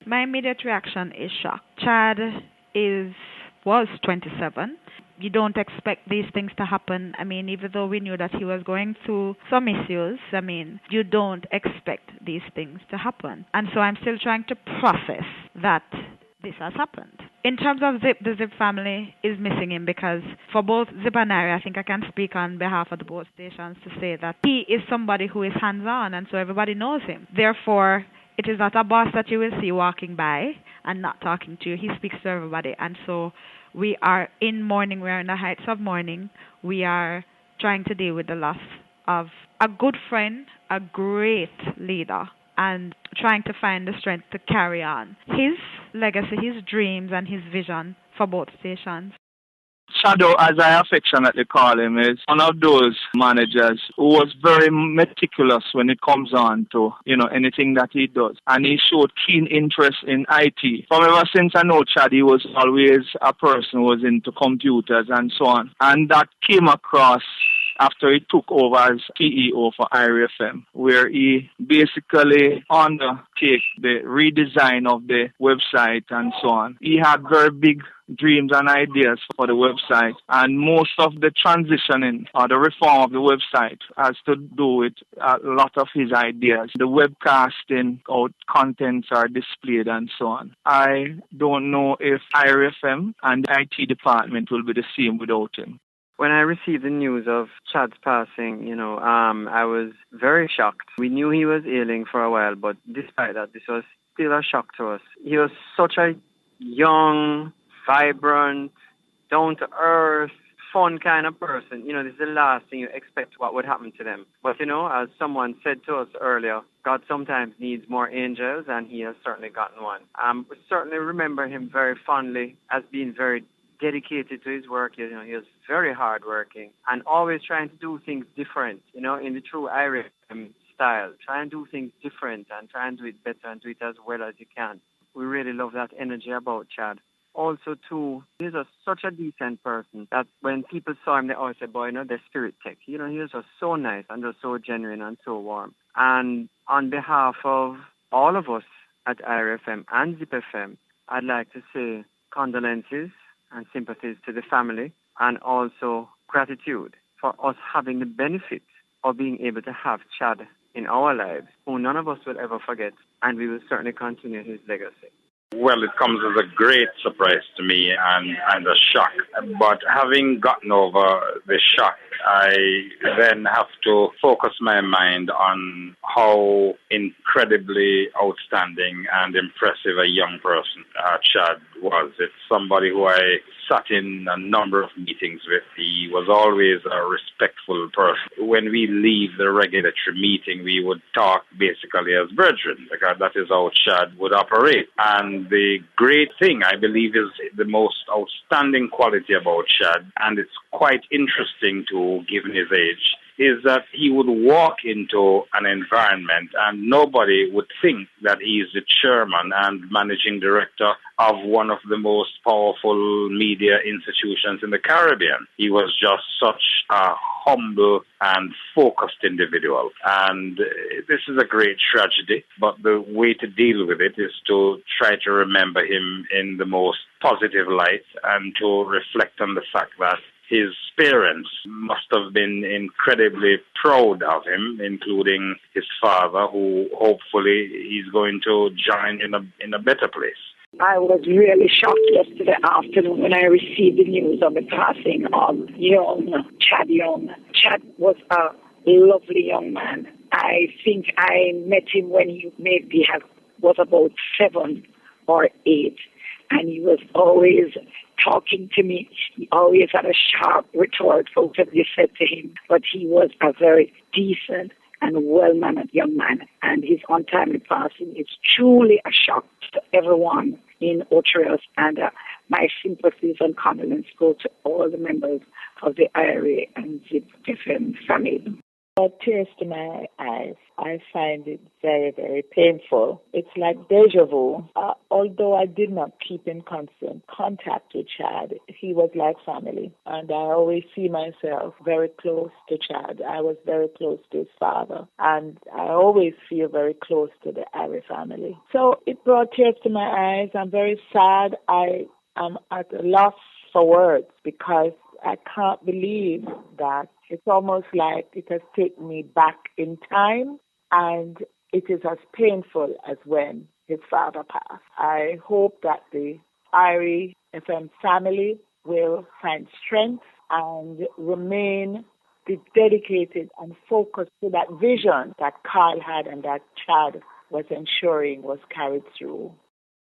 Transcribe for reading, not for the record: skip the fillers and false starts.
My immediate reaction is shock. Chad was 27. You don't expect these things to happen. I mean, even though we knew that he was going through some issues, I mean, you don't expect these things to happen. And so I'm still trying to process that this has happened. In terms of Zip, the Zip family is missing him because for both Zip and I think I can speak on behalf of the both stations to say that he is somebody who is hands-on, and so everybody knows him. Therefore, it is not a boss that you will see walking by and not talking to you. He speaks to everybody. And so we are in mourning. We are in the heights of mourning. We are trying to deal with the loss of a good friend, a great leader, and trying to find the strength to carry on his legacy, his dreams, and his vision for both stations. Shadow, as I affectionately call him, is one of those managers who was very meticulous when it comes on to, anything that he does. And he showed keen interest in IT. From ever since I know Chad, he was always a person who was into computers and so on. And that came across after he took over as CEO for R.I.P, where he basically undertook the redesign of the website and so on. He had very big dreams and ideas for the website, and most of the transitioning or the reform of the website has to do with a lot of his ideas. The webcasting, how contents are displayed and so on. I don't know if R.I.P and the IT department will be the same without him. When I received the news of Chad's passing, I was very shocked. We knew he was ailing for a while, but despite that, this was still a shock to us. He was such a young, vibrant, down-to-earth, fun kind of person. This is the last thing you expect what would happen to them. But, as someone said to us earlier, God sometimes needs more angels, and he has certainly gotten one. We certainly remember him very fondly as being very dedicated to his work. He was very hardworking and always trying to do things different, in the true Irish style. Try and do things different and try and do it better and do it as well as you can. We really love that energy about Chad. Also, too, he's such a decent person that when people saw him, they always said, boy, the spirit tech. He was just so nice and just so genuine and so warm. And on behalf of all of us at R.I.P and Zip FM, I'd like to say condolences and sympathies to the family, and also gratitude for us having the benefit of being able to have Chad in our lives, who none of us will ever forget, and we will certainly continue his legacy. Well, it comes as a great surprise to me and a shock. But having gotten over the shock, I then have to focus my mind on how incredibly outstanding and impressive a young person Chad was. It's somebody who I sat in a number of meetings with. He was always a respectful person. When we leave the regulatory meeting, we would talk basically as brethren, because that is how Chad would operate. And the great thing, I believe, is the most outstanding quality about Chad, and it's quite interesting to, given his age, is that he would walk into an environment and nobody would think that he is the chairman and managing director of one of the most powerful media institutions in the Caribbean. He was just such a humble and focused individual. And this is a great tragedy, but the way to deal with it is to try to remember him in the most positive light and to reflect on the fact that his parents must have been incredibly proud of him, including his father, who hopefully he's going to join in a better place. I was really shocked yesterday afternoon when I received the news of the passing of Chad Young. Chad was a lovely young man. I think I met him when he was about 7 or 8. And he was always talking to me. He always had a sharp retort for whatever you said to him. But he was a very decent and well-mannered young man. And his untimely passing is truly a shock to everyone in Ocho. And my sympathies and condolences go to all the members of the IRA and Zip FM family. Tears to my eyes. I find it very, very painful. It's like deja vu. although I did not keep in constant contact with Chad, he was like family. And I always see myself very close to Chad. I was very close to his father. And I always feel very close to the R.I.P family. So it brought tears to my eyes. I'm very sad. I am at a loss for words because I can't believe that it's almost like it has taken me back in time, and it is as painful as when his father passed. I hope that the RIFM family will find strength and remain dedicated and focused to that vision that Karl had and that Chad was ensuring was carried through.